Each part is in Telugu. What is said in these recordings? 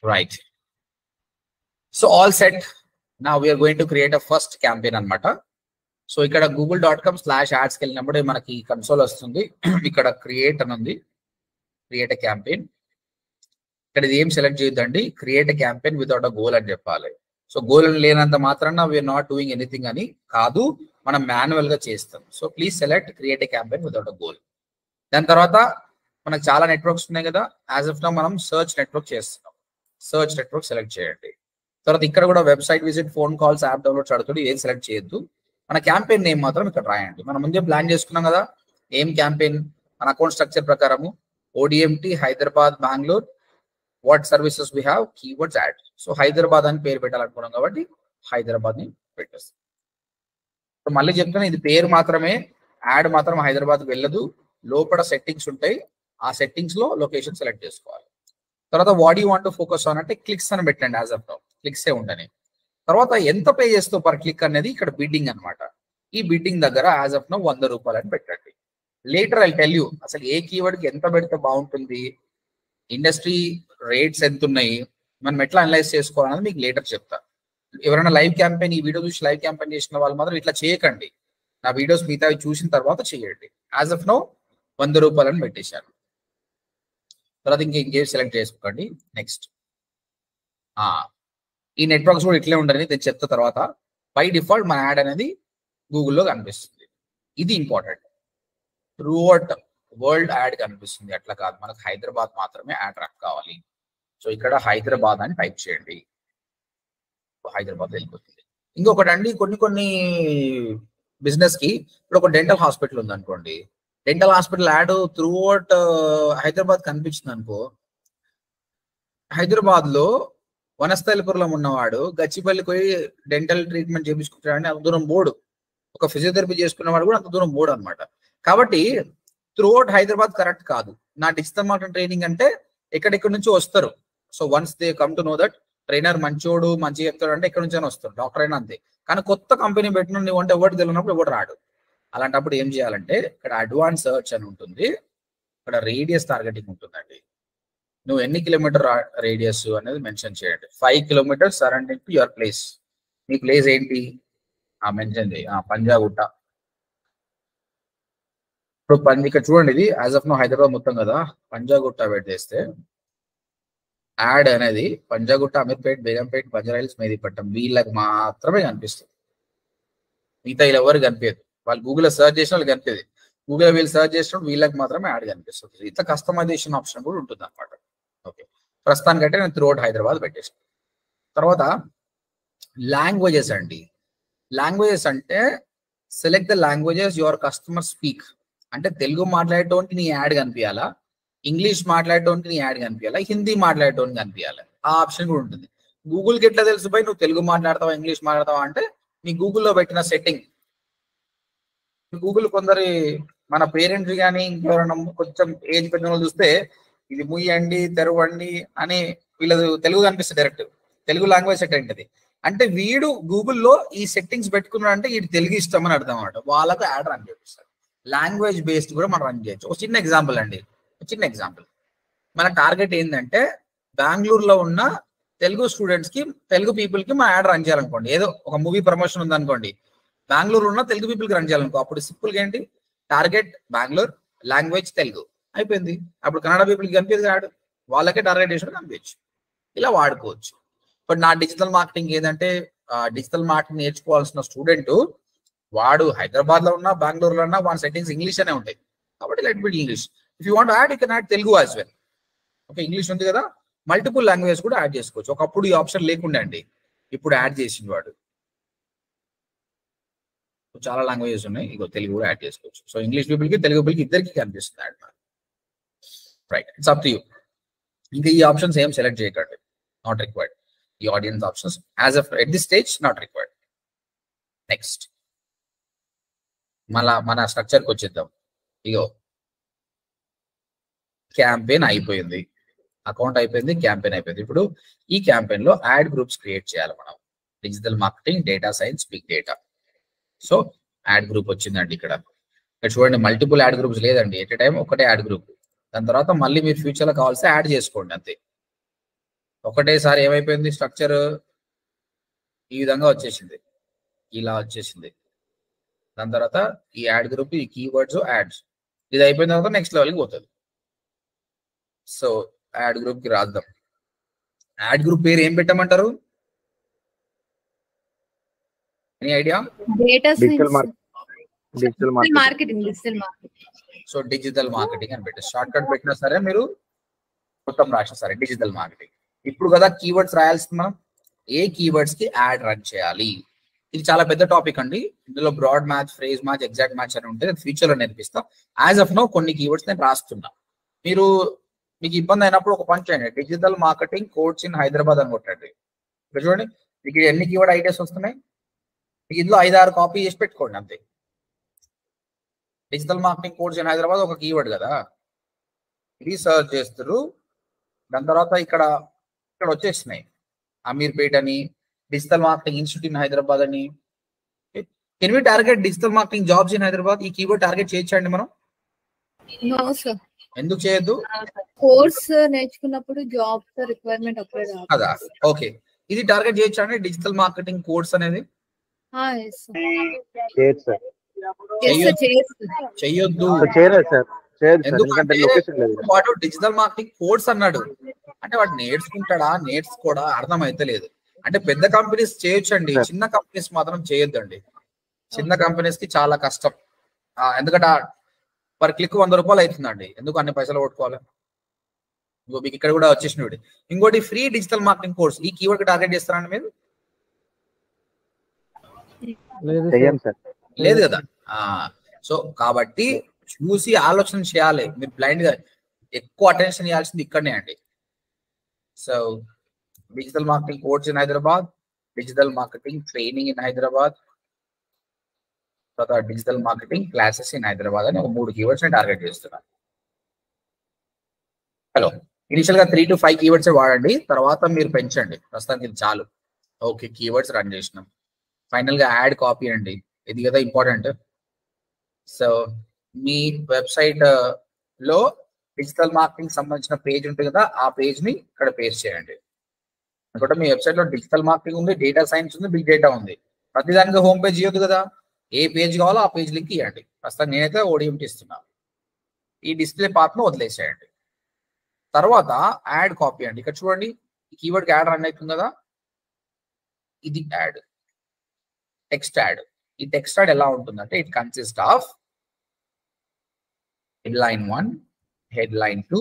Right. So all set. Now we are going to create a first campaign అనమాట. సో ఇక్కడ google.com/ads కి వెళ్ళినప్పుడు మనకి కన్సోల్ వస్తుంది. ఇక్కడ క్రియేట్ అని ఉంది. Create a campaign. ఇక్కడ ఇది ఏం సెలెక్ట్ చేయొద్దండి, create a campaign without a goal అని చెప్పాలి. సో గోల్ లేనంత మాత్రాన వీఆర్ నాట్ డూయింగ్ ఎనీథింగ్ అని కాదు, మనం మాన్యువల్ గా చేస్తాం. So please select create a campaign without a goal. దాని తర్వాత మనకు చాలా నెట్వర్క్స్ ఉన్నాయి కదా, యాజ్ ఆఫ్ నౌ మనం సర్చ్ నెట్వర్క్ చేస్తున్నాం. సర్చ్ నెట్వర్క్ సెలెక్ట్ చేయండి. తర్వాత ఇక్కడ కూడా website visit, phone calls, app downloads అడుగుతుంది, ఏం సెలెక్ట్ చేయొద్దు. మన క్యాంపెయిన్ నేమ్ మాత్రం ఇక్కడ రాయండి. మనం ముందే ప్లాన్ చేసుకున్నాం కదా ఏం క్యాంపెయిన్. మన అకౌంట్ స్ట్రక్చర్ ప్రకారము ఓడిఎంటి, Hyderabad, Bengaluru, what services we have, keywords ad. So Hyderabad అని పేరు పెట్టాలనుకున్నాం కాబట్టి హైదరాబాద్ ని పెట్టేస్తాం. సో మళ్ళీ చెప్తాను, ఇది పేరు మాత్రమే, యాడ్ మాత్రం హైదరాబాద్ వెళ్ళదు. లోపల సెట్టింగ్స్ ఉంటాయి, ఆ సెట్టింగ్స్ లో లొకేషన్ సెలెక్ట్ చేసుకోవాలి. తర్వాత what you want to focus on అంటే క్లిక్స్ అని పెట్టండి. యాజ్ ఆఫ్ నౌ క్లిక్స్ ఏ ఉండని. తర్వాత ఎంత పే చేస్తావు పర్ క్లిక్ అనేది ఇక్కడ బిడ్డింగ్ అనమాట. ఈ బిడ్డింగ్ దగ్గర యాజ్ ఆఫ్ నౌ 100 రూపాయలు అని పెట్టండి. లేటర్ ఐ టెల్ యూ అసలు ఏ కీవర్డ్ కి ఎంత పెడితే బాగుంటుంది, ఇండస్ట్రీ రేట్స్ ఎంత ఉన్నాయి, మనం ఎట్లా అనలైజ్ చేసుకోవాలన్నది మీకు లేటర్ చెప్తా. ఎవరైనా లైవ్ క్యాంపెయిన్, ఈ వీడియో చూసి లైవ్ క్యాంపెయిన్ చేసిన వాళ్ళు మాత్రం ఇట్లా చేయకండి. నా వీడియోస్ మిగతా చూసిన తర్వాత చేయండి. యాజ్ ఆఫ్ నౌ 100 రూపాయలని పెట్టేశాను. తర్వాత ఇంకేం సెలెక్ట్ చేసుకోండి. నెక్స్ట్ ఈ నెట్వర్క్స్ కూడా ఇట్లే ఉండని నేను చెప్తా. తర్వాత బై డిఫాల్ట్ మన యాడ్ అనేది గూగుల్లో కనిపిస్తుంది. ఇది ఇంపార్టెంట్. త్రూఅవుట్ వరల్డ్ యాడ్ కనిపిస్తుంది, అట్లా కాదు. మనకు హైదరాబాద్ మాత్రమే యాడ్ రన్ కావాలి. సో ఇక్కడ హైదరాబాద్ అని టైప్ చేయండి, హైదరాబాద్ వెళ్ళిపోతుంది. ఇంకొకటి అండి, కొన్ని బిజినెస్ కి ఇప్పుడు ఒక డెంటల్ హాస్పిటల్ ఉంది అనుకోండి, dental hospital add throughout Hyderabad కనిపించింది అనుకో, హైదరాబాద్ లో వనస్థలిపురంలో ఉన్నవాడు గచ్చిపల్లికి పోయి డెంటల్ ట్రీట్మెంట్ చేయించుకుంటాడని అంత దూరం బోర్డు, ఒక ఫిజియోథెరపీ చేసుకున్నవాడు కూడా అంత దూరం బోర్డు అనమాట. కాబట్టి త్రూఅవుట్ హైదరాబాద్ కరెక్ట్ కాదు. నా డిజిటల్ మార్కెటింగ్ ట్రైనింగ్ అంటే ఎక్కడెక్కడి నుంచి వస్తారు. So once they come to know that trainer మంచోడు, మంచిగా చెప్తాడు అంటే ఎక్కడి నుంచి వస్తారు, డాక్టర్ అయినా అంతే. కానీ కొత్త కంపెనీ పెట్టిన నువ్వు అంటే ఎవరు తెలియనప్పుడు ఎవరు రాడు. అలాంటప్పుడు ఏం చేయాలంటే ఇక్కడ అడ్వాన్స్ సర్చ్ అని ఉంటుంది, ఇక్కడ రేడియస్ టార్గెటింగ్ ఉంటుందండి. నువ్వు ఎన్ని కిలోమీటర్ రేడియస్ అనేది మెన్షన్ చేయండి. 5 kilometres surrounding to your place. Me place ఏంటి మెన్షన్ చేయి. పంజాగుట్ట. ఇప్పుడు ఇక్కడ చూడండి, ఇది యాజ్ ఆఫ్ నో హైదరాబాద్ మొత్తం కదా, పంజాగుట్ట పెట్టేస్తే యాడ్ అనేది పంజాగుట్ట, అమీర్పేట్, బేగంపేట్, బంజారాహిల్స్, మెహదీపట్నం వీళ్ళకి మాత్రమే కనిపిస్తుంది. మిగతా వీళ్ళు ఎవరు కనిపించదు. వాళ్ళు గూగుల్లో సర్చ్ చేసిన వాళ్ళు కనిపించదు. గూగుల్ వీళ్ళు సర్చ్ చేసినప్పుడు వీళ్ళకి మాత్రమే యాడ్ కనిపిస్తుంది. ఇట్లా కస్టమైజేషన్ ఆప్షన్ కూడా ఉంటుంది అనమాట. ఓకే, ప్రస్తుతానికంటే నేను త్రూఅవుట్ హైదరాబాద్ పెట్టేసాను. తర్వాత లాంగ్వేజెస్ అండి. లాంగ్వేజెస్ అంటే select the languages your customer speak. అంటే తెలుగు మాట్లాడేటోనికి నీ యాడ్ కనిపించాలా, ఇంగ్లీష్ మాట్లాడేటోనికి నీ యాడ్ కనిపించాలా, హిందీ మాట్లాడేటోనికి కనిపించాలా, ఆ ఆప్షన్ కూడా ఉంటుంది. గూగుల్కి ఎట్లా తెలుసు పోయి నువ్వు తెలుగు మాట్లాడతావా ఇంగ్లీష్ మాట్లాడతావా అంటే నీ గూగుల్లో పెట్టిన సెట్టింగ్. గూగుల్ కొందరి మన పేరెంట్స్ కానీ ఇంకెవరైనా కొంచెం ఏజ్ పెద్ద చూస్తే ఇది ముయ్యండి, తెరవండి అని వీళ్ళది తెలుగు కనిపిస్తుంది డైరెక్ట్. తెలుగు లాంగ్వేజ్ సెట్ ఏంటిది అంటే వీడు గూగుల్లో ఈ సెట్టింగ్స్ పెట్టుకున్నాడు అంటే వీడు తెలుగు ఇష్టం అని అర్థం అన్నమాట. వాళ్ళకు యాడ్ రన్ చేపిస్తారు. లాంగ్వేజ్ బేస్డ్ కూడా మనం రన్ చేయొచ్చు. ఒక చిన్న ఎగ్జాంపుల్ అండి, చిన్న ఎగ్జాంపుల్. మన టార్గెట్ ఏంటంటే బెంగళూరులో ఉన్న తెలుగు స్టూడెంట్స్ కి, తెలుగు పీపుల్ కి మన యాడ్ రన్ చేయాలనుకోండి. ఏదో ఒక మూవీ ప్రమోషన్ ఉంది అనుకోండి, బెంగళూరు ఉన్న తెలుగు పీపుల్ కి రన్ చేయాలనుకో, అప్పుడు సింపుల్ గా ఏంటి టార్గెట్ బెంగళూరు, లాంగ్వేజ్ తెలుగు అయిపోయింది. అప్పుడు కన్నడ పీపుల్కి కనిపించదు యాడ్, వాళ్ళకే టార్గెట్ చేసిన కనిపించు. ఇలా వాడుకోవచ్చు. బట్ నా డిజిటల్ మార్కెటింగ్ ఏంటంటే డిజిటల్ మార్కెటింగ్ నేర్చుకోవాల్సిన స్టూడెంట్ వాడు హైదరాబాద్ లో ఉన్నా బెంగళూరులో ఉన్నా వాడి సెట్టింగ్స్ ఇంగ్లీష్ అనే ఉంటాయి. కాబట్టి let bit English. If you want add you can add Telugu as well. Okay, English ఉంది కదా, మల్టిపుల్ లాంగ్వేజ్ కూడా యాడ్ చేసుకోవచ్చు. ఒకప్పుడు ఈ ఆప్షన్ లేకుండా అండి, ఇప్పుడు యాడ్ చేసింది వాడు. చాలా లాంగ్వేజెస్ ఉన్నాయి, ఇగో తెలుగు కూడా యాడ్ చేసుకోవచ్చు. సో ఇంగ్లీష్ పీపుల్ కి తెలుగు పీపుల్ కి ఇద్దరికి కనిపిస్తుంది add. Right, it's up to you. ఇంకా ఈ ఆప్షన్స్ ఏం సెలెక్ట్ చేయకండి, నాట్ రిక్వైర్డ్. ఈ audience options as of at this stage not required. Next మన స్ట్రక్చర్కి వచ్చేద్దాం. ఇగో క్యాంపెయిన్ అయిపోయింది, అకౌంట్ అయిపోయింది, క్యాంపెయిన్ అయిపోయింది. ఇప్పుడు ఈ క్యాంపెయిన్ లో యాడ్ గ్రూప్స్ క్రియేట్ చేయాలి మనం. Digital marketing, data science, big data. So ad group వచ్చిందండి. ఇక్కడ చూడండి, మల్టిపుల్ యాడ్ గ్రూప్స్ లేదండి, ఎట్ ఎ టైం ఒకటే యాడ్ గ్రూప్. దాని తర్వాత మళ్ళీ మీరు ఫ్యూచర్ లో కావాల్సి యాడ్ చేసుకోండి అంతే. ఒకటేసారి ఏమైపోయింది స్ట్రక్చర్ ఈ విధంగా వచ్చేసింది, ఇలా వచ్చేసింది. దాని తర్వాత ఈ యాడ్ గ్రూప్, ఈ కీవర్డ్స్, యాడ్స్, ఇది అయిపోయిన తర్వాత నెక్స్ట్ లెవెల్కి పోతుంది. సో యాడ్ గ్రూప్ కి రాద్దాం. యాడ్ గ్రూప్ పేరు ఏం పెట్టమంటారు? Any idea? Digital marketing. So digital marketing అని పెట్టి షార్ట్ కట్ పెట్టినా సరే, మీరు మొత్తం రాసినా సరే డిజిటల్ మార్కెటింగ్. ఇప్పుడు కదా కీవర్డ్స్ రాయాల్సింది మనం, ఏ కీవర్డ్స్ కి యాడ్ రన్ చేయాలి. ఇది చాలా పెద్ద టాపిక్ అండి. ఇందులో broad match, phrase match, exact match అని ఉంటే ఫ్యూచర్ లో నేర్పిస్తాం. యాజ్ ఆఫ్ నో కొన్ని కీవర్డ్స్ నేను రాస్తున్నా. మీకు ఇబ్బంది అయినప్పుడు ఒక పని చేయండి, digital marketing course in Hyderabad అని కొట్టండి. ఇక్కడ చూడండి, మీకు ఎన్ని కీవర్డ్ ఐడియాస్ వస్తున్నాయి. మీకు ఇందులో 5-6 కాపీ చేసి పెట్టుకోండి అంతే. Digital marketing course in Hyderabad ఒక కీవర్డ్ కదా, ఇది సర్చ్ చేస్తారు. దాని తర్వాత ఇక్కడ వచ్చేస్తున్నాయి అమీర్పేట్ అని, digital marketing institute in Hyderabad అని. Can we target digital marketing jobs in Hyderabad? ఈ కీవర్డ్ టార్గెట్ చేయొచ్చండి మనం? ఎందుకు చేయొద్దు? కోర్స్ నేర్చుకున్నప్పుడు జాబ్ రిక్వైర్మెంట్ కదా. ఓకే, ఇది టార్గెట్ చేయొచ్చండి డిజిటల్ మార్కెటింగ్ కోర్స్ అనేది? చెయ్యొద్దు. వాడు డిజిటల్ మార్కెటింగ్ కోర్స్ అన్నాడు అంటే వాడు నేర్చుకుంటాడా నేర్చుకోడా అర్థం అయితే లేదు. అంటే పెద్ద కంపెనీస్ చేయొచ్చండి, చిన్న కంపెనీస్ మాత్రం చేయొద్దండి. చిన్న కంపెనీస్ కి చాలా కష్టం, ఎందుకంటే పర్ క్లిక్ 100 రూపాయలు అవుతుందండి. ఎందుకు అన్ని పైసలు కొట్టుకోవాలి? మీకు ఇక్కడ కూడా వచ్చేసినవి. ఇంకోటి ఫ్రీ డిజిటల్ మార్కెటింగ్ కోర్స్, ఈ కీవర్డ్ టార్గెట్ చేస్తారండి మీరు? లేదు కదా. సో కాబట్టి చూసి ఆలోచన చేయాలి. మీరు బ్లైండ్ గా ఎక్కువ అటెన్షన్ ఇవ్వాల్సింది ఇక్కడనే అండి. So digital marketing course in Hyderabad, digital marketing training in Hyderabad, తర్వాత digital marketing classes in Hyderabad అని ఒక 3 కీవర్డ్స్ ని టార్గెట్ చేస్తున్నాను. హలో, ఇనిషియల్ గా 3 to 5 కీవర్డ్స్ వాడండి, తర్వాత మీరు పెంచండి. ప్రస్తుతానికి ఇది చాలు. ఓకే, కీవర్డ్స్ రన్ చేసినాం. ఫైనల్ గా యాడ్ కాపీ అండి, ఇది కదా ఇంపార్టెంట్. సో మీ వెబ్సైట్ లో డిజిటల్ మార్కెటింగ్ సంబంధించిన పేజ్ ఉంటుంది కదా, ఆ పేజ్ ని ఇక్కడ పేస్ట్ చేయండి. అనుకుంటే మీ వెబ్సైట్ లో డిజిటల్ మార్కెటింగ్ ఉంది, డేటా సైన్స్ ఉంది, బిగ్ డేటా ఉంది. ప్రతిదానికి హోమ్ పేజ్ ఇవ్వద్దు కదా, ఏ పేజ్ కావాలో ఆ పేజ్ లింక్ ఇవ్వండి. ప్రస్తుతం నేనైతే ఓడిఎంటీ ఇస్తున్నాను. ఈ డిస్ప్లే పాత్ను వదిలేసేయండి. తర్వాత యాడ్ కాపీ అండి. ఇక్కడ చూడండి, ఈ కీవర్డ్కి యాడ్ రన్ అవుతుంది కదా, ఇది యాడ్, టెక్స్ట్ యాడ్. ఈ టెక్స్ట్ యాడ్ ఎలా ఉంటుందంటే it consist of headline 1, headline 2,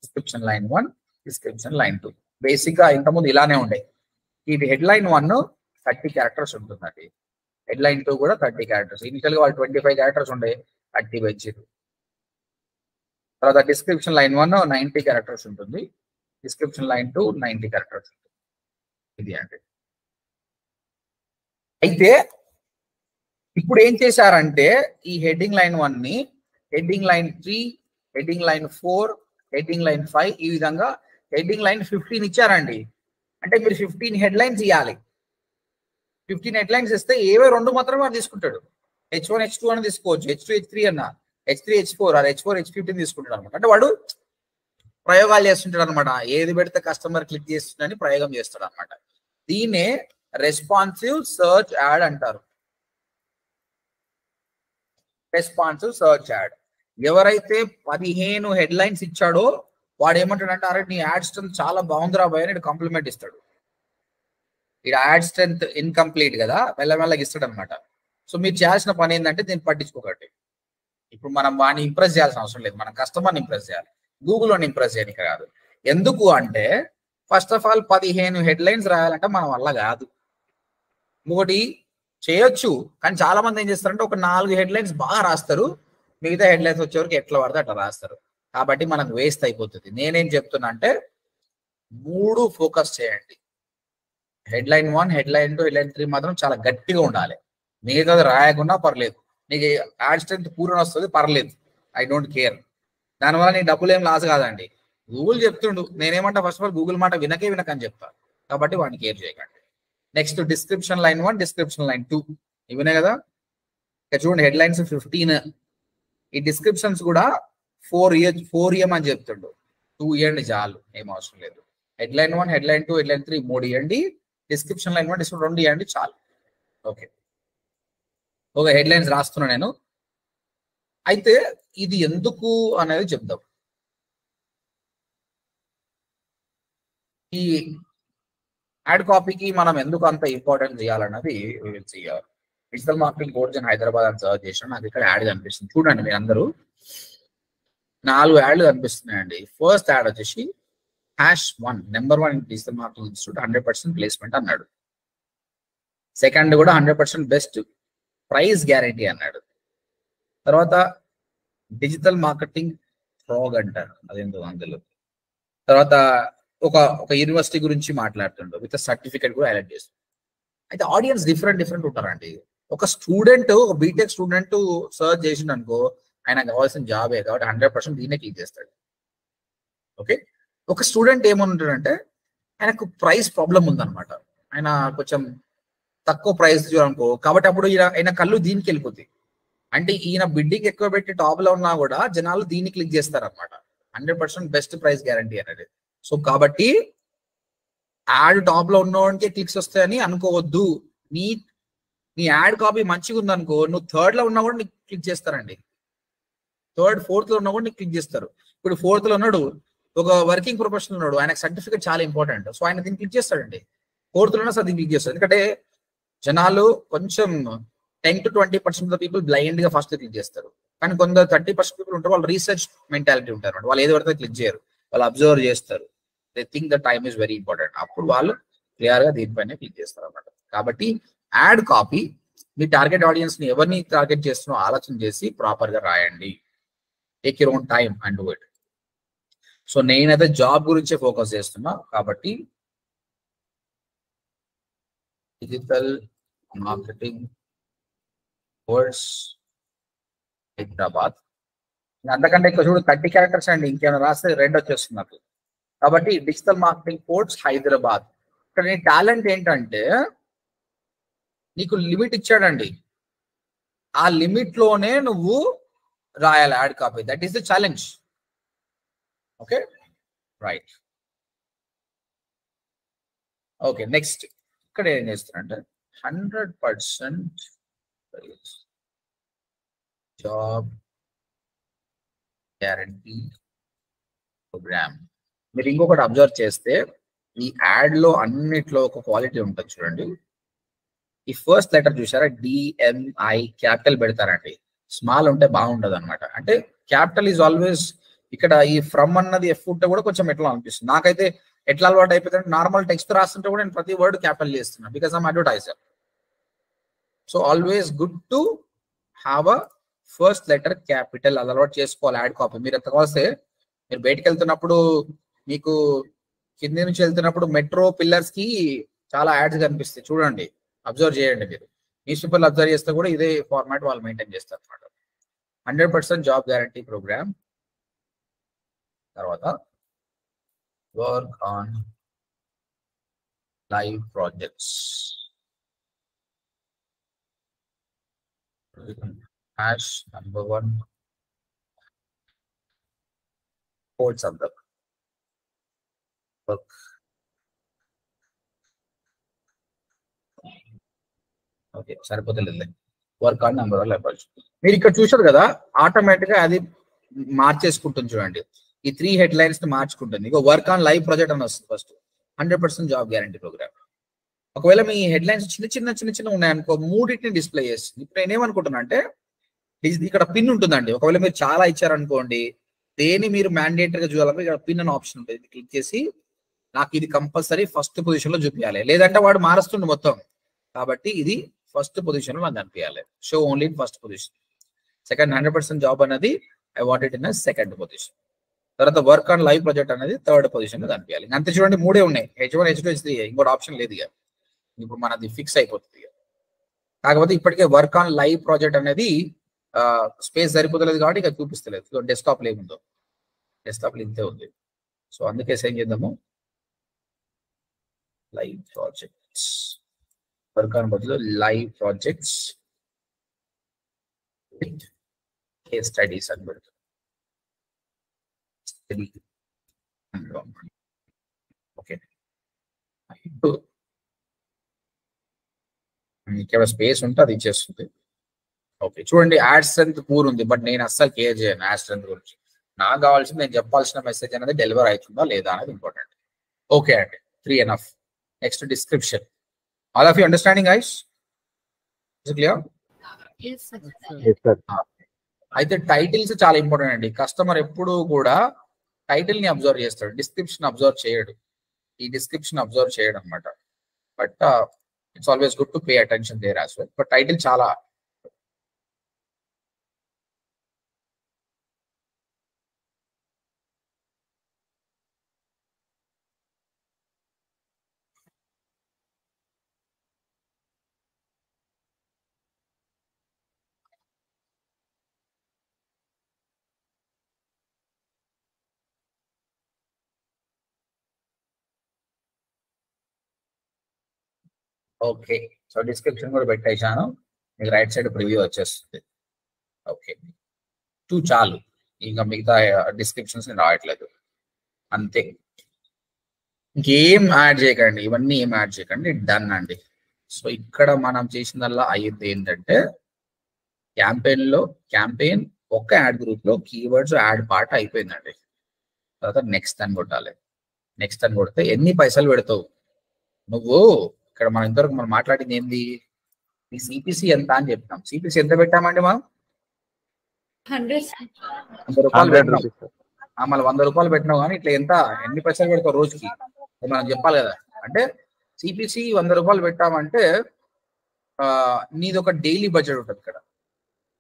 description line 1, description line 2. Basic గా ఇంతకుముందు ఇలానే ఉండే. ఈ headline 1 30 క్యారెక్టర్స్ ఉంటుందండి, headline 2 కూడా 30 క్యారెక్టర్స్. ఇనిషియల్ గా వాళ్ళు 25 క్యారెక్టర్స్ ఉండే, 30 పెంచారు. తర్వాత డిస్క్రిప్షన్ లైన్ 1 90 క్యారెక్టర్స్ ఉంటుంది, డిస్క్రిప్షన్ లైన్ 2 90 క్యారెక్టర్స్ ఉంటుంది. ఇది అంటే అయితే ఇప్పుడు ఏం చేశారంటే ఈ హెడ్డింగ్ లైన్ 1 ని heading line 3, heading line 4, heading line 5, ఈ విధంగా హెడ్డింగ్ లైన్ 15 ఇచ్చారండి. అంటే మీరు 15 హెడ్లైన్స్ ఇవ్వాలి. 15 హెడ్లైన్స్ ఇస్తే ఏవో 2 మాత్రమే వాడు తీసుకుంటాడు. H1 H2 అని తీసుకోవచ్చు, H2 H3 అన్న, H3 H4 are H4 H15 తీసుకుంటాడు అనమాట. అంటే వాడు ప్రయోగాలు చేస్తుంటాడు అనమాట. ఏది పెడితే కస్టమర్ క్లిక్ చేస్తుందని ప్రయోగం చేస్తాడు అనమాట. దీన్నే రెస్పాన్సివ్ సర్చ్ యాడ్ అంటారు. Responsive search add. ఎవరైతే 15 హెడ్లైన్స్ ఇచ్చాడో వాడు ఏమంటాడంటే, అరే నీ యాడ్ స్ట్రెంత్ చాలా బాగుందిరా భయ అని కాంప్లిమెంట్ ఇస్తాడు. ఇక్కడ యాడ్ స్ట్రెంత్ ఇన్కంప్లీట్ కదా, మెల్లమెల్లగా ఇస్తాడు అనమాట. సో మీరు చేయాల్సిన పని ఏంటంటే దీన్ని పట్టించుకోకండి. ఇప్పుడు మనం వాడిని ఇంప్రెస్ చేయాల్సిన అవసరం లేదు, మనం కస్టమర్ని ఇంప్రెస్ చేయాలి, గూగుల్లోని ఇంప్రెస్ చేయడానికి కాదు. ఎందుకు అంటే ఫస్ట్ ఆఫ్ ఆల్ 15 హెడ్లైన్స్ రాయాలంటే మన వల్ల కాదు. ఇంకొకటి చేయొచ్చు, కానీ చాలా మంది ఏం చేస్తారంటే ఒక 4 హెడ్లైన్స్ బాగా రాస్తారు, మిగతా హెడ్లైన్స్ వచ్చేవరకు ఎట్లా పడితే అట్లా రాస్తారు. కాబట్టి మనకు వేస్ట్ అయిపోతుంది. నేనేం చెప్తున్నా అంటే 3 ఫోకస్ చేయండి. హెడ్లైన్ 1, హెడ్లైన్ 2, హెడ్లైన్ 3 మాత్రం చాలా గట్టిగా ఉండాలి. మిగతాది రాయకుండా పర్లేదు, నీకు యాడ్ స్ట్రెంత్ పూర్ణ వస్తుంది పర్లేదు, ఐ డోంట్ కేర్. దానివల్ల నీ డబ్బులు ఏం లాస్ కాదండి. గూగుల్ చెప్తుండు, నేనేమంటా ఫస్ట్ ఆఫ్ ఆల్ గూగుల్ మాట వినకని చెప్తా. కాబట్టి వాడిని కేర్ చేయకండి. Next description line 1, description line 2 ఇవనే కదా. ఇక చూడండి హెడ్లైన్స్ 15, ఈ డిస్క్రిప్షన్స్ కూడా 4 EM అని చెప్తుండు. 2 ఇవ్వండి చాలు, ఏం అవసరం లేదు. హెడ్లైన్ 1, హెడ్లైన్ 2, హెడ్లైన్ 3 3 ఇవ్వండి, డిస్క్రిప్షన్ లైన్ 1, డిస్క్రిప్షన్ 2 ఇవ్వండి చాలు. ఓకే, ఒక హెడ్లైన్స్ రాస్తున్నా నేను. అయితే ఇది ఎందుకు అనేది చెప్దాం. ఈ యాడ్ కాపీకి మనం ఎందుకు అంత ఇంపార్టెన్స్ చేయాలన్నది చేయాలి. Digital marketing course in Hyderabad అని సర్చ్ చేసిన నాకు ఇక్కడ యాడ్ కనిపిస్తుంది. చూడండి మీరు అందరూ, 4 యాడ్లు కనిపిస్తున్నాయండి. ఫస్ట్ యాడ్ వచ్చేసి #1 number 1 digital marketing institute 100% placement అన్నాడు. సెకండ్ కూడా 100% బెస్ట్ ప్రైస్ గ్యారంటీ అన్నాడు. తర్వాత డిజిటల్ మార్కెటింగ్ ఫ్రాగ్ అంటారు, అదేంటో అందులో. తర్వాత ఒక యూనివర్సిటీ గురించి మాట్లాడుతుండ్రు, విత్ సర్టిఫికేట్ కూడా హైలైట్ చేస్తుంది. అయితే ఆడియన్స్ డిఫరెంట్ ఉంటారండి. ఒక స్టూడెంట్, ఒక బీటెక్ స్టూడెంట్ సర్చ్ చేసిండు అనుకో, ఆయన కావాల్సిన జాబే కాబట్టి 100% దీన్నే క్లిక్ చేస్తాడు. ఓకే, ఒక స్టూడెంట్ ఏమంటాడంటే ఆయనకు ప్రైస్ ప్రాబ్లం ఉందన్నమాట, ఆయన కొంచెం తక్కువ ప్రైస్ అనుకో, కాబట్టి అప్పుడు ఆయన కళ్ళు దీనికి వెళ్ళిపోతాయి. అంటే ఈయన బిడ్డింగ్ ఎక్కువ పెట్టి టాప్ లో ఉన్నా కూడా జనాలు దీన్ని క్లిక్ చేస్తారనమాట. 100% బెస్ట్ ప్రైస్ గ్యారంటీ అనేది. సో కాబట్టి యాడ్ టాప్ లో ఉన్నవాడికే క్లిక్స్ వస్తాయని అనుకోవద్దు. నీ యాడ్ కాపీ మంచిగా ఉందనుకో, నువ్వు థర్డ్ లో ఉన్నా కూడా నీకు క్లిక్ చేస్తారండి. థర్డ్, ఫోర్త్ లో ఉన్నా కూడా నీకు క్లిక్ చేస్తారు. ఇప్పుడు ఫోర్త్ లో ఉన్నాడు, ఒక వర్కింగ్ ప్రొఫెషనల్ ఉన్నాడు, ఆయనకు సర్టిఫికేట్ చాలా ఇంపార్టెంట్, సో ఆయన దీన్ని క్లిక్ చేస్తాడండి. ఫోర్త్ లో ఉన్నా సరే దీన్ని క్లిక్ చేస్తాడు. ఎందుకంటే జనాలు కొంచెం 10 to 20% పీపుల్ బ్లైండ్ గా ఫస్ట్ క్లిక్ చేస్తారు, కానీ కొందరు 30% పీపుల్ ఉంటారు, వాళ్ళు రీసెర్చ్ మెంటాలిటీ ఉంటారు. వాళ్ళు ఏది పడితే క్లిక్ చేయరు, వాళ్ళు అబ్జర్వ్ చేస్తారు. They think the time is very important. అప్పుడు వాళ్ళు క్లియర్ గా దీనిపైన క్లిక్ చేస్తారు అన్నమాట. కాబట్టి యాడ్ కాపీ మీ టార్గెట్ ఆడియన్స్ ని ఎవరిని టార్గెట్ చేస్తున్నో ఆలోచన చేసి ప్రాపర్ గా రాయండి. Take your own time and do it. So నేనైతే జాబ్ గురించే ఫోకస్ చేస్తున్నా కాబట్టి డిజిటల్ మార్కెటింగ్ కోర్స్ హైదరాబాద్. అంతకంటే ఎక్కువ చూడు 30 క్యారెక్టర్స్ అండి, ఇంకేమైనా రాస్తే రెడ్ వచ్చేస్తుంది నాకు. కాబట్టి డిజిటల్ మార్కెటింగ్ కోర్స్ హైదరాబాద్. ఇక్కడ నీ టాలెంట్ ఏంటంటే నీకు లిమిట్ ఇచ్చాడండి, ఆ లిమిట్ లోనే నువ్వు రాయాలి add copy. That is the challenge. Okay, right. Okay, next ఇక్కడ ఏం చేస్తారంటే 100% జాబ్ గ్యారంటీ ప్రోగ్రామ్. మీరు ఇంకొకటి అబ్జర్వ్ చేస్తే ఈ యాడ్ లో అన్నిట్లో ఒక క్వాలిటీ ఉంటుంది చూడండి. ఈ ఫస్ట్ లెటర్ చూసారా, DMI క్యాపిటల్ పెడతారండి, స్మాల్ ఉంటే బాగుండదు అనమాట. అంటే క్యాపిటల్ ఈజ్ ఆల్వేస్, ఇక్కడ ఈ ఫ్రమ్ అన్నది ఎఫ్ ఉంటే కూడా కొంచెం ఎట్లా అనిపిస్తుంది నాకైతే. ఎట్లా అలవాటు అయిపోతుంది, నార్మల్ టెక్స్ట్ రాస్తుంటే కూడా నేను ప్రతి వర్డ్ క్యాపిటల్ చేస్తున్నాను, because I'm advertiser. So always good to have a first letter capital, అది అలవాటు చేసుకోవాలి యాడ్ కాపీ. మీరు ఎంత వస్తే మీరు బయటకు వెళ్తున్నప్పుడు, మీకు కింది నుంచి వెళ్తున్నప్పుడు మెట్రో పిల్లర్స్ కి చాలా యాడ్స్ కనిపిస్తాయి చూడండి, అబ్జర్వ్ చేయండి. మీరు న్యూస్ పేపర్లు అబ్జర్వ్ చేస్తే కూడా ఇదే ఫార్మాట్ వాళ్ళు మెయింటైన్ చేస్తారు అనమాట. 100% జాబ్ గ్యారంటీ ప్రోగ్రామ్. తర్వాత work on live projects, #1 codes of the work. Okay, సరిపోతలేదు. Work on #1 live project. మీరు ఇక్కడ చూసారు కదా, ఆటోమేటిక్ గా అది మార్చేసుకుంటుంది చూడండి. ఈ 3 హెడ్లైన్స్ ని మార్చుకుంటుంది. ఇక వర్క్ ఆన్ లైవ్ ప్రాజెక్ట్ అని వస్తుంది ఫస్ట్. 100% job guarantee programme. ఒకవేళ మీ హెడ్లైన్స్ చిన్న ఉన్నాయనుకో, మూడింటిని డిస్ప్లే చేస్తుంది. ఇప్పుడు నేనేమనుకుంటున్నా అంటే, ఇక్కడ పిన్ ఉంటుందండి. ఒకవేళ మీరు చాలా ఇచ్చారనుకోండి, దేని మీరు మ్యాండేటరీగా చూడాలంటే ఇక్కడ పిన్ అనే ఆప్షన్ ఉంటుంది. క్లిక్ చేసి నాకు ఇది కంపల్సరీ ఫస్ట్ పొజిషన్ లో చూపించాలి, లేదంటే వాడు మారుస్తుండే మొత్తం. కాబట్టి ఇది ఫస్ట్ పొజిషన్ లో నాకు కనిపించాలి. Show only in first position. Second 100% job అనేది I want it in second position. తర్వాత వర్క్ ఆన్ లైవ్ ప్రాజెక్ట్ అనేది థర్డ్ పొజిషన్ లో కనిపించాలి. అంతే చూడండి, 3 ఉన్నాయి, H1, H2, H3. ఇంకోటి ఆప్షన్ లేదు ఇక. ఇప్పుడు మనది ఫిక్స్ అయిపోతుంది ఇక. కాకపోతే ఇప్పటికే వర్క్ ఆన్ లైవ్ ప్రాజెక్ట్ అనేది స్పేస్ సరిపోతలేదు కాబట్టి ఇక చూపిస్తలేదు. డెస్క్టాప్ ఏముందో, డెస్క్టాప్ ఇంతే ఉంది. సో అందుకే ఏం చేద్దాము, లైవ్ ప్రాజెక్ట్స్, వర్క్ ఆన్ బదులు live projects with case studies అని పెడుతుంది. ఓకే, ఇక్కడ స్పేస్ ఉంటే అది ఇచ్చేస్తుంది. ఓకే, చూడండి యాడ్ స్ట్రెంత్ పూర్ ఉంది, బట్ నేను అస్సలు కేర్ చేయను యాడ్ స్ట్రెంత్ గురించి. నాకు కావాల్సింది నేను చెప్పాల్సిన మెసేజ్ అనేది డెలివర్ అవుతుందా లేదా అనేది ఇంపార్టెంట్. ఓకే అండి, 3 enough. Next description. All of you understanding guys? Clear? అయితే టైటిల్స్ చాలా ఇంపార్టెంట్ అండి. కస్టమర్ ఎప్పుడు కూడా టైటిల్ ని అబ్జర్వ్ చేస్తాడు, డిస్క్రిప్షన్ అబ్జర్వ్ చేయడు. ఈ డిస్క్రిప్షన్ అబ్జర్వ్ చేయడం అనమాట. But it's always good to pay attention there as well. But title చాలా ఓకే. సో డిస్క్రిప్షన్ కూడా పెట్టేశాను, మీకు రైట్ సైడ్ ప్రివ్యూ వచ్చేస్తుంది. ఓకే, 2 చాలు, ఇంకా మిగతా డిస్క్రిప్షన్స్ నేను రావట్లేదు అంతే. ఇంకేం యాడ్ చేయకండి, ఇవన్నీ ఏం యాడ్ చేయకండి, డన్ అండి. సో ఇక్కడ మనం చేసిందల్లా అయ్యింది ఏంటంటే క్యాంపెయిన్ ఒక్క యాడ్ గ్రూప్ లో కీవర్డ్స్ యాడ్ పార్ట్ అయిపోయిందండి. తర్వాత నెక్స్ట్ అని కొట్టాలి. నెక్స్ట్ అని కొడితే ఎన్ని పైసలు పెడతావు నువ్వు. ఇక్కడ మనం ఇంతవరకు మనం మాట్లాడింది ఏంది, ఈ సిపిసి ఎంత అని చెప్తాం. సిపిసి ఎంత పెట్టామండి మనం? 100 రూపాయలు పెట్టినాం. మళ్ళీ 100 రూపాయలు పెట్టినావు కానీ ఇట్లా ఎన్ని పైసలు పెడతావు రోజుకి మనం చెప్పాలి కదా. అంటే సిపిసి 100 రూపాయలు పెట్టామంటే నీది ఒక డైలీ బడ్జెట్ ఉంటుంది. ఇక్కడ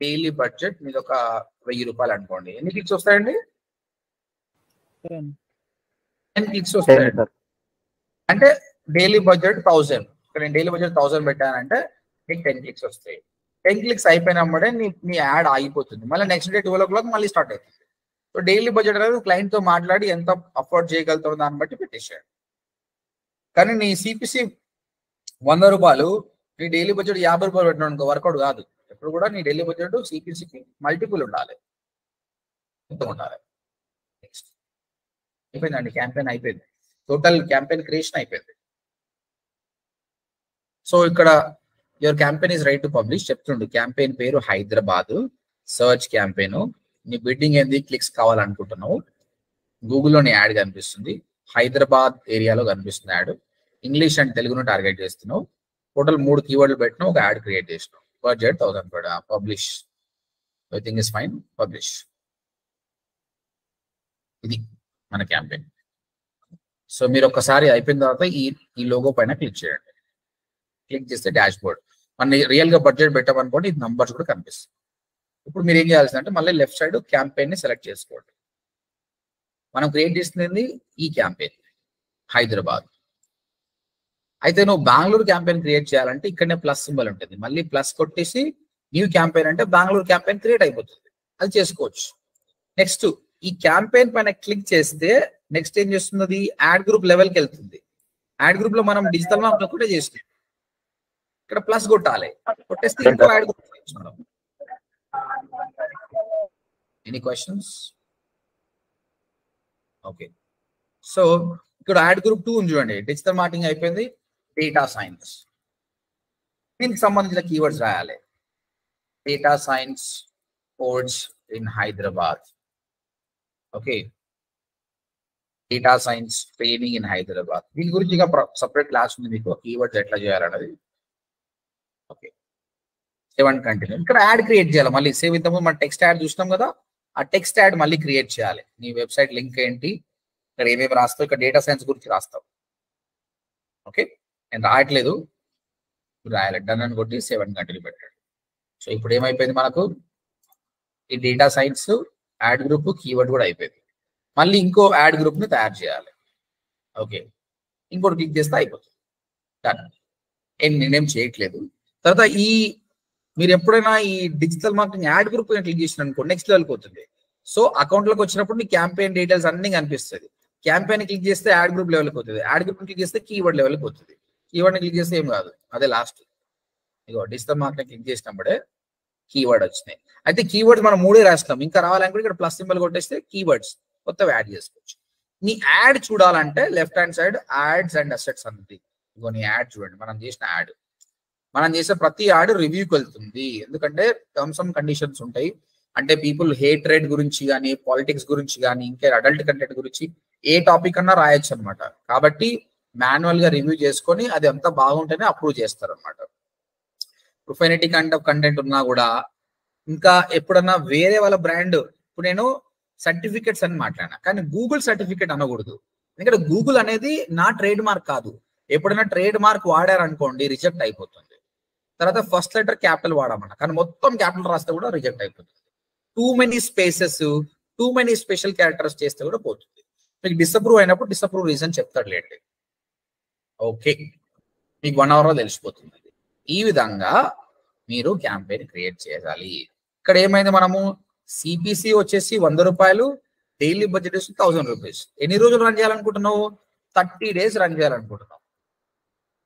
డైలీ బడ్జెట్ నీది ఒక 1000 రూపాయలు అనుకోండి. ఎన్ని క్లిక్స్ వస్తాయండి? 10 క్లిక్స్ వస్తాయండి. అంటే డైలీ బడ్జెట్ 1000. ఇక్కడ నేను డైలీ బడ్జెట్ 1000 పెట్టానంటే నీకు 10 క్లిక్స్ వస్తాయి. 10 క్లిక్స్ అయిపోయినప్పుడే నీ యాడ్ ఆగిపోతుంది. మళ్ళీ నెక్స్ట్ డే 12 o'clock మళ్ళీ స్టార్ట్ అవుతుంది. సో డైలీ బడ్జెట్ అనేది క్లయింట్ తో మాట్లాడి ఎంత అఫోర్డ్ చేయగలుగుతావు దాన్ని బట్టి పెట్టేసాడు. కానీ నీ సిపిసి 100 రూపాయలు, నీ డైలీ బడ్జెట్ 50 రూపాయలు పెట్టినా అనుకో వర్కౌట్ కాదు. ఎప్పుడు కూడా నీ డైలీ బడ్జెట్ సిపిసికి మల్టిపుల్ ఉండాలి, ఉండాలి. నెక్స్ట్ అయిపోయిందండి, క్యాంపెయిన్ అయిపోయింది. టోటల్ క్యాంపెయిన్ క్రియేషన్ అయిపోయింది. సో ఇక్కడ your campaign is right to publish చెప్తుండు. క్యాంపెయిన్ పేరు హైదరాబాద్, సర్చ్ క్యాంపెయిన్, నీ బిడ్డింగ్ ఏంది, క్లిక్స్ కావాలనుకుంటున్నావు. గూగుల్లో నీ యాడ్ కనిపిస్తుంది, హైదరాబాద్ ఏరియాలో కనిపిస్తుంది యాడ్. ఇంగ్లీష్ అండ్ తెలుగును టార్గెట్ చేస్తున్నావు. టోటల్ 3 కీవర్డ్లు పెట్టినావు, ఒక యాడ్ క్రియేట్ చేసినావు. Budget 1000. Publish, everything is fine, publish. ఇది మన క్యాంపెయిన్. సో మీరు ఒక్కసారి అయిపోయిన తర్వాత ఈ లోగో పైన క్లిక్ చేయండి. క్లిక్ చేస్తే డాష్ బోర్డ్ మన రియల్ గా బడ్జెట్ పెట్టామనుకోండి, ఇది నంబర్స్ కూడా కనిపిస్తుంది. ఇప్పుడు మీరు ఏం చేయాల్సిందంటే మళ్ళీ లెఫ్ట్ సైడ్ క్యాంపెయిన్ ని సెలెక్ట్ చేసుకోండి. మనం క్రియేట్ చేస్తుంది ఈ క్యాంపెయిన్ హైదరాబాద్. అయితే నువ్వు బెంగళూరు క్యాంపెయిన్ క్రియేట్ చేయాలంటే ఇక్కడనే ప్లస్ సింబల్ ఉంటుంది. మళ్ళీ ప్లస్ కొట్టేసి న్యూ క్యాంపెయిన్ అంటే బెంగళూరు క్యాంపెయిన్ క్రియేట్ అయిపోతుంది. అది చేసుకోవచ్చు. నెక్స్ట్ ఈ క్యాంపెయిన్ పైన క్లిక్ చేస్తే నెక్స్ట్ ఏం చేస్తుంది, యాడ్ గ్రూప్ లెవెల్కి వెళ్తుంది. యాడ్ గ్రూప్ లో మనం డిజిటల్ మార్కెటింగ్ ఒకటే చేస్తాం. ఇక్కడ ప్లస్ కొట్టాలి, కొట్టేస్తే ఇంకో add group. Any questions? Okay, so ఇక్కడ యాడ్ గ్రూప్ 2 ఉంది చూడండి. డిజిటల్ మార్కెటింగ్ అయిపోయింది, డేటా సైన్స్. దీనికి సంబంధించిన కీవర్డ్స్ రాయాలి. Data science course in Hyderabad. Okay, data science training in Hyderabad. దీని గురించి ఇంకా సపరేట్ క్లాస్ ఉంది మీకు, కీవర్డ్స్ ఎట్లా చేయాలన్నది. Okay, 7 continue. ఇక్కడ యాడ్ క్రియేట్ చేయాలి. మళ్ళీ సేవ్ ఇంతకుముందు మనం టెక్స్ట్ యాడ్ చూసినాం కదా, ఆ టెక్స్ట్ యాడ్ మళ్ళీ క్రియేట్ చేయాలి. నీ వెబ్సైట్ లింక్ ఏంటి, ఇక్కడ ఏమేమి రాస్తావు, ఇక్కడ డేటా సైన్స్ గురించి రాస్తావు. ఓకే, నేను రాయట్లేదు, రాయాలి. డన్ అని కొట్టి 7 కంటిన్యూ పెట్టాడు. సో ఇప్పుడు ఏమైపోయింది మనకు, ఈ data science add group keyword కూడా అయిపోయింది. మళ్ళీ ఇంకో యాడ్ గ్రూప్ ని తయారు చేయాలి. ఓకే, ఇంకోటి క్లిక్ చేస్తే అయిపోతుంది. డన్. నేనేం చేయట్లేదు. తర్వాత మీరు ఎప్పుడైనా ఈ digital marketing add group click చేసిన అనుకో నెక్స్ట్ లెవెల్కి పోతుంది. సో అకౌంట్ లోకి వచ్చినప్పుడు నీ క్యాంపెయిన్ డీటెయిల్స్ అన్ని కనిపిస్తుంది. క్యాంపెయిన్ క్లిక్ చేస్తే యాడ్ గ్రూప్ లెవెల్కి పోతుంది. యాడ్ గ్రూప్ క్లిక్ చేస్తే కీవర్డ్ లెవెల్కి పోతుంది. కీవర్డ్ క్లిక్ చేస్తే ఏం కాదు, అదే లాస్ట్. ఇగో డిజిటల్ మార్కెటింగ్ క్లిక్ చేసినప్పుడే కీవర్డ్ వచ్చినాయి. అయితే కీవర్డ్స్ మనం 3 రాస్తాం, ఇంకా రావాలనుకుంటే ఇక్కడ ప్లస్ సింబల్ కొట్టేస్తే కీవర్డ్స్ కొత్తవి యాడ్ చేసుకోవచ్చు. నీ యాడ్ చూడాలంటే left hand side ads and assets అన్నది ఇంకొని యాడ్ చూడండి, మనం చేసిన యాడ్, మనం చేసే ప్రతి యాడ్ రివ్యూకి వెళ్తుంది. ఎందుకంటే టర్మ్స్ అండ్ కండిషన్స్ ఉంటాయి. అంటే పీపుల్ హేట్ రేట్ గురించి కానీ, పాలిటిక్స్ గురించి కానీ, ఇంకా అడల్ట్ కంటెంట్ గురించి ఏ టాపిక్ అన్నా రాయొచ్చు అనమాట. కాబట్టి మాన్యువల్ గా రివ్యూ చేసుకొని అది అంతా బాగుంటేనే అప్రూవ్ చేస్తారు అనమాట. ప్రొఫైనిటీ కంటెంట్ ఉన్నా కూడా, ఇంకా ఎప్పుడన్నా వేరే వాళ్ళ బ్రాండ్, ఇప్పుడు నేను సర్టిఫికెట్స్ అని మాట్లాడినా, కానీ గూగుల్ సర్టిఫికెట్ అనకూడదు. ఎందుకంటే గూగుల్ అనేది నా ట్రేడ్ మార్క్ కాదు. ఎప్పుడైనా ట్రేడ్ మార్క్ వాడారనుకోండి రిజెక్ట్ అయిపోతుంది. తర్వాత ఫస్ట్ లెటర్ క్యాపిటల్ వాడమన్నా, కానీ మొత్తం క్యాపిటల్ రాస్తే కూడా రిజెక్ట్ అయిపోతుంది. Too many spaces, too many special characters చేస్తే కూడా పోతుంది. మీకు డిసప్రూవ్ అయినప్పుడు డిసప్రూవ్ రీజన్ చెప్తాడు లేండి. ఓకే, మీకు 1 hour లో తెలిసిపోతుంది. ఈ విధంగా మీరు క్యాంపెయిన్ క్రియేట్ చేయాలి. ఇక్కడ ఏమైంది, మనము సిపిసి వచ్చేసి 100 రూపాయలు, డైలీ బడ్జెట్ వచ్చి 1000 రూపీస్. ఎన్ని రోజులు రన్ చేయాలనుకుంటున్నావు? 30 days రన్ చేయాలనుకుంటున్నావు.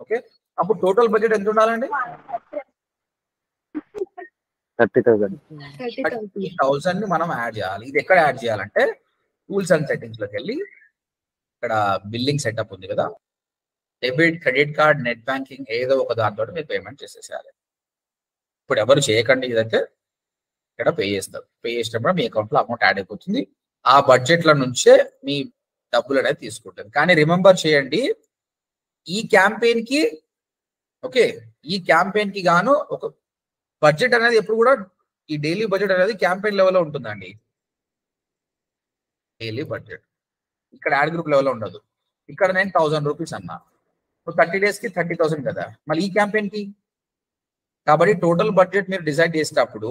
ఓకే, అప్పుడు టోటల్ బడ్జెట్ ఎంత ఉండాలండి? 30,000 ని మనం యాడ్ చేయాలి. ఇది ఎక్కడ యాడ్ చేయాలంటే టూల్స్ అండ్ సెట్టింగ్స్ లోకి వెళ్ళి ఇక్కడ బిల్లింగ్ సెటప్ ఉంది కదా, debit, credit card, net banking ఏదో ఒక దాంతో మీరు పేమెంట్ చేసేసేయాలి. ఇప్పుడు ఎవరు చేయకండి, ఇదైతే ఇక్కడ పే చేస్తారు. పే చేసినప్పుడు మీ అకౌంట్ లో అమౌంట్ యాడ్ అయిపోతుంది. ఆ బడ్జెట్ల నుంచే మీ డబ్బులు అనేది తీసుకుంటుంది. కానీ రిమెంబర్ చేయండి, ఈ క్యాంపెయిన్ కి, ఓకే, ఈ క్యాంపెయిన్ కి గాను ఒక బడ్జెట్ అనేది ఎప్పుడు కూడా, ఈ డైలీ బడ్జెట్ అనేది క్యాంపెయిన్ లెవెల్లో ఉంటుందండి. డైలీ బడ్జెట్ ఇక్కడ యాడ్ గ్రూప్ లెవెల్లో ఉండదు. ఇక్కడ నేను 1000 రూపీస్ అన్నా, 30 days కి 30,000 కదా, మళ్ళీ ఈ క్యాంపెయిన్ కి. కాబట్టి టోటల్ బడ్జెట్ మీరు డిసైడ్ చేసేటప్పుడు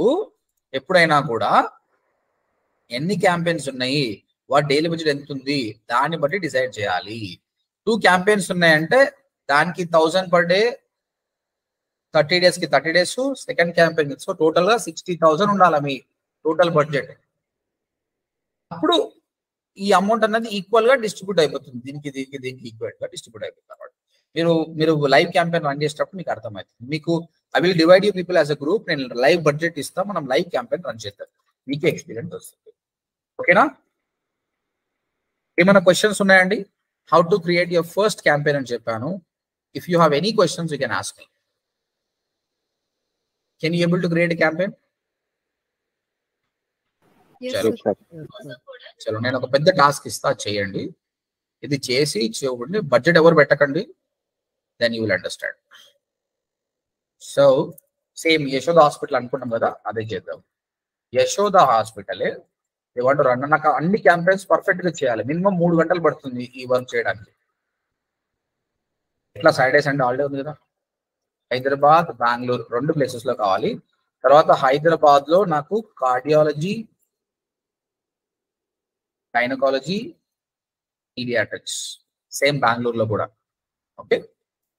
ఎప్పుడైనా కూడా ఎన్ని క్యాంపెయిన్స్ ఉన్నాయి, వాటి డైలీ బడ్జెట్ ఎంత ఉంది, దాన్ని బట్టి డిసైడ్ చేయాలి. 2 క్యాంపెయిన్స్ ఉన్నాయంటే దానికి 1000 per day, 30 days కి 30 days, second campaign. So total గా 60,000 ఉండాలి మీ టోటల్ బడ్జెట్. అప్పుడు ఈ అమౌంట్ అనేది ఈక్వల్ గా డిస్ట్రిబ్యూట్ అయిపోతుంది. దీనికి దీనికి దీనికి ఈక్వల్ గా డిస్ట్రిబ్యూట్ అయిపోతుంది అన్నమాట. మీరు లైవ్ క్యాంపెయిన్ రన్ చేసేటప్పుడు మీకు అర్థమవుతుంది. మీకు I will divide you people as a group, నేను లైవ్ బడ్జెట్ ఇస్తా, మనం లైవ్ క్యాంపెయిన్ రన్ చేద్దాం, మీకే ఎక్స్పీరియన్స్ వస్తుంది. ఓకేనా? ఏమైనా క్వశ్చన్స్ ఉన్నాయండి? How to create your first campaign అని చెప్పాను. If you have any questions you can ask me. Can you able to create a campaign? చలో, నేను ఒక పెద్ద టాస్క్ ఇస్తా, చేయండి. ఇది చేసి చూడండి, బడ్జెట్ ఎవరు పెట్టకండి, then you will understand. So same Yashoda hospital అనుకుంటాం కదా, అదే చేద్దాం. యశోద హాస్పిటలే వాంట్ రన్. నాకు అన్ని క్యాంపెయిన్స్ పర్ఫెక్ట్ గా చేయాలి. మినిమం 3 గంటలు పడుతుంది ఈ వర్క్ చేయడానికి. ఇట్లా సాటర్డే సండే హాలిడే ఉంది కదా. హైదరాబాద్, బెంగళూరు 2 ప్లేసెస్ లో కావాలి. తర్వాత హైదరాబాద్ లో నాకు కార్డియాలజీ, గైనకాలజీ, పీడియాట్రిక్స్, సేమ్ బెంగళూరులో కూడా. ఓకే,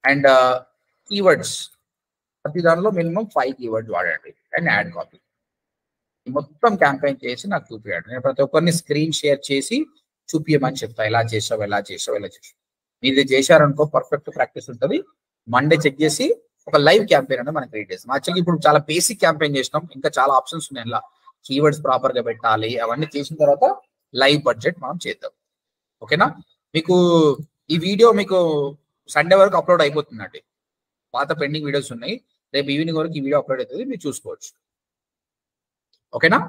అండ్ కీవర్డ్స్ ప్రతి దానిలో మినిమం 5 కీవర్డ్స్ వాడండి అండ్ యాడ్ కాపీ. మొత్తం క్యాంపెయిన్ చేసి నాకు చూపించండి. నేను ప్రతి ఒక్కరిని స్క్రీన్ షేర్ చేసి చూపించమని చెప్తా, ఎలా చేసావు, ఎలా చేసావు, ఎలా చేసావు. మీరు ఇది చేశారనుకో పర్ఫెక్ట్ ప్రాక్టీస్ ఉంటుంది. మండే చెక్ చేసి ఒక లైవ్ క్యాంపెయిన్ అనేది మనం క్రియేట్ చేస్తాం. యాక్చువల్లీ ఇప్పుడు చాలా బేసిక్ క్యాంపెయిన్ చేసినాం, ఇంకా చాలా ఆప్షన్స్ ఉన్నాయి. ఇలా కీవర్డ్స్ ప్రాపర్ గా పెట్టాలి, అవన్నీ చేసిన తర్వాత లైవ్ బడ్జెట్ మనం చేద్దాం. ఓకేనా? మీకు ఈ వీడియో మీకు సండే వరకు అప్లోడ్ అయిపోతుందండి. పాత పెండింగ్ వీడియోస్ ఉన్నాయి, రేపు ఈవినింగ్ వరకు ఈ వీడియో అప్లోడ్ అవుతుంది, మీరు చూసుకోవచ్చు. ఓకేనా?